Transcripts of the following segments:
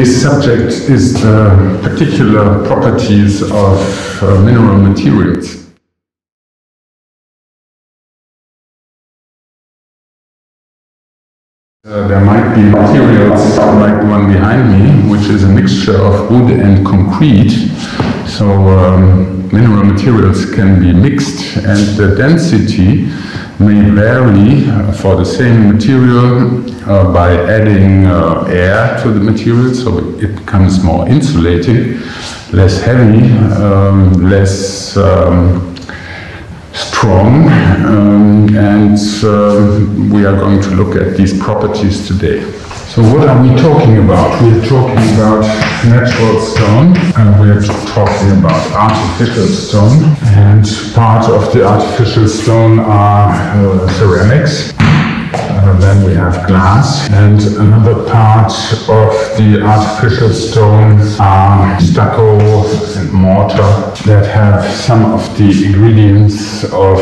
Today's subject is the particular properties of mineral materials. There might be materials like the one behind me, which is a mixture of wood and concrete. So mineral materials can be mixed, and the density may vary for the same material by adding air to the material, so it becomes more insulating, less heavy, less strong, and we are going to look at these properties today. So what are we talking about? We're talking about natural stone, and we're talking about artificial stone, and part of the artificial stone are ceramics. Then we have glass, and another part of the artificial stone are stucco and mortar that have some of the ingredients of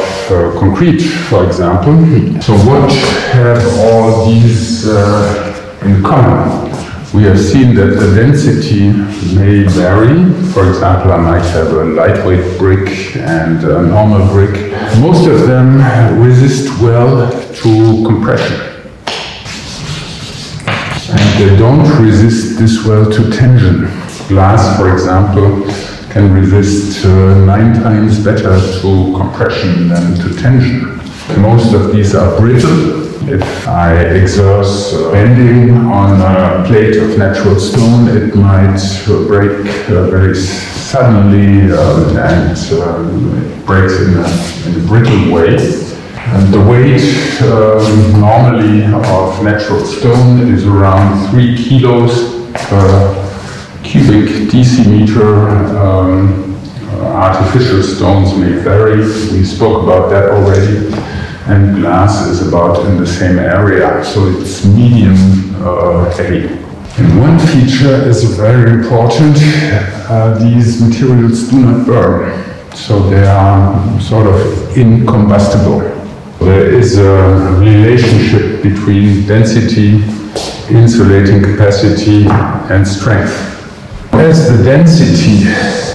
concrete, for example. So what have all these in common? We have seen that the density may vary. For example, I might have a lightweight brick and a normal brick. Most of them resist well to compression. And they don't resist this well to tension. Glass, for example, can resist 9 times better to compression than to tension. Most of these are brittle. If I exert bending on a plate of natural stone, it might break very suddenly and it breaks in a brittle way. And the weight normally of natural stone is around 3 kilos per cubic decimeter. Artificial stones may vary. We spoke about that already. And glass is about in the same area, so it's medium heavy. And one feature is very important. These materials do not burn, so they are sort of incombustible. There is a relationship between density, insulating capacity, and strength. As the density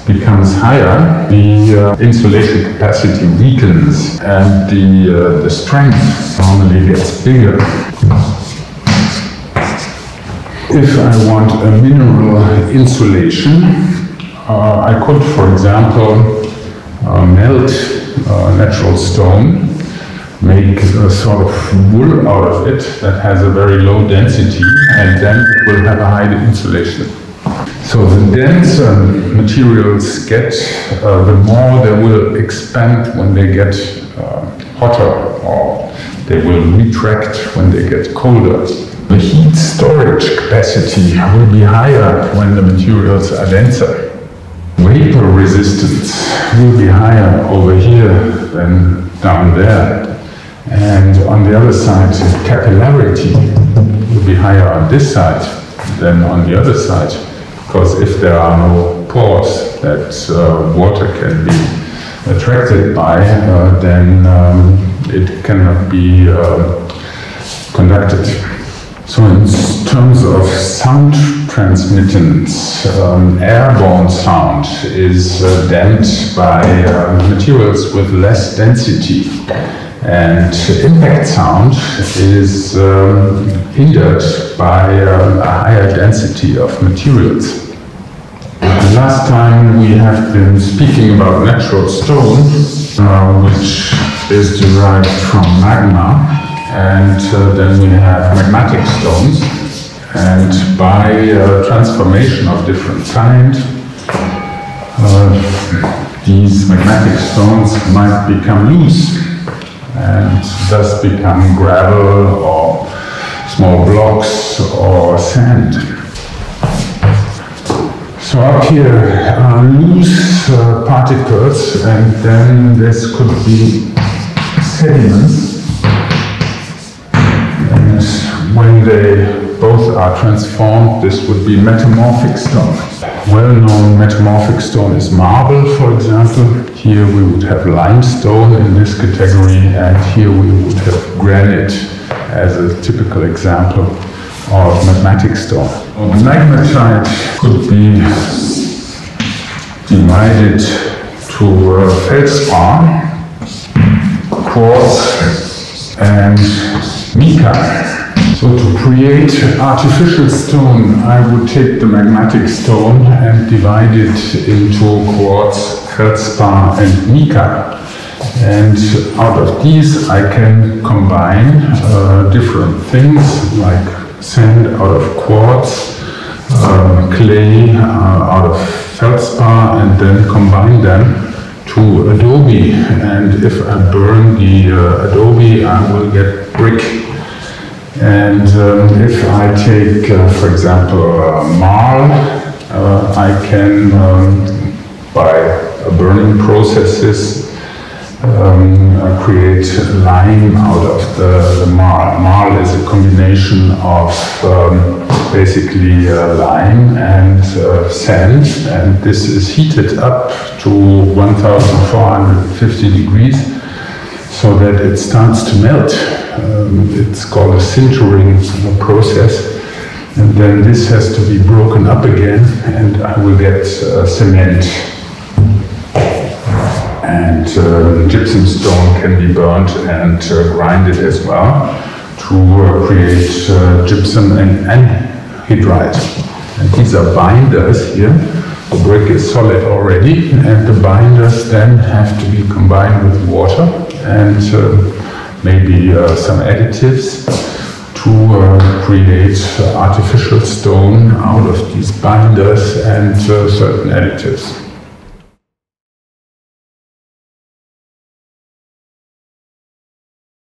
becomes higher, the insulation capacity weakens, and the strength normally gets bigger. If I want a mineral insulation, I could, for example, melt natural stone, make a sort of wool out of it that has a very low density, and then it will have a high insulation. So the denser materials get, the more they will expand when they get hotter, or they will retract when they get colder. The heat storage capacity will be higher when the materials are denser. Vapor resistance will be higher over here than down there. And on the other side, capillarity will be higher on this side than on the other side. Because if there are no pores that water can be attracted by, then it cannot be conducted. So in terms of sound transmittance, airborne sound is damped by materials with less density. And impact sound is hindered by a higher density of materials. Last time we have been speaking about natural stone, which is derived from magma, and then we have magmatic stones, and by transformation of different kind, these magmatic stones might become loose and thus become gravel or small blocks or sand. So up here are loose particles, and then this could be sediments. And when they both are transformed, this would be metamorphic stone. Well-known metamorphic stone is marble, for example. Here we would have limestone in this category, and here we would have granite as a typical example of magmatic stone. Magnetite could be divided to feldspar, quartz, and mica. So to create artificial stone, I would take the magmatic stone and divide it into quartz, feldspar, and mica. And out of these I can combine different things like sand out of quartz, clay out of feldspar, and then combine them to adobe. And if I burn the adobe, I will get brick. And if I take, for example, marl, I can, by burning processes, create lime out of the marl. Marl is a combination of basically lime and sand, and this is heated up to 1450 degrees so that it starts to melt. It's called a sintering process, and then this has to be broken up again, and I will get cement. And gypsum stone can be burnt and grinded as well to create gypsum and anhydrite. And these are binders here. The brick is solid already, and the binders then have to be combined with water and maybe some additives to create artificial stone out of these binders and certain additives.